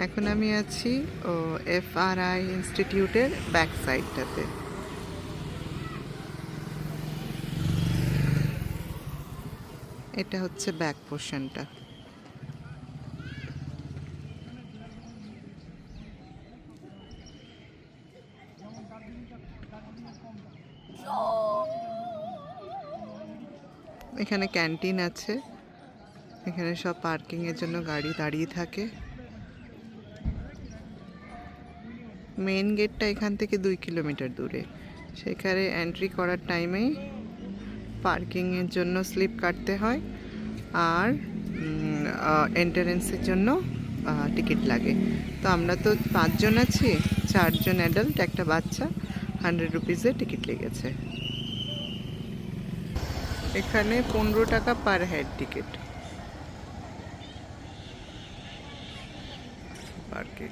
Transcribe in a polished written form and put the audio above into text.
এখন আমি আছি FRI ইনস্টিটিউটের ব্যাক সাইডটাতে। এটা হচ্ছে ব্যাক পোর্শনটা। এখানে ক্যান্টিন আছে, এখানে সব পার্কিংয়ের জন্য গাড়ি দাঁড়িয়ে থাকে। মেন গেটটা এখান থেকে 2 কিলোমিটার দূরে। সেখানে এন্ট্রি করার টাইমেই পার্কিংয়ের জন্য স্লিপ কাটতে হয়, আর এন্ট্রান্সের জন্য টিকিট লাগে। তো আমরা তো 5 জন আছি, 4 জন অ্যাডাল্ট, একটা বাচ্চা, 100 রুপিসের টিকিট লেগেছে। এখানে 15 টাকা পার হেড টিকিট পার্কিং।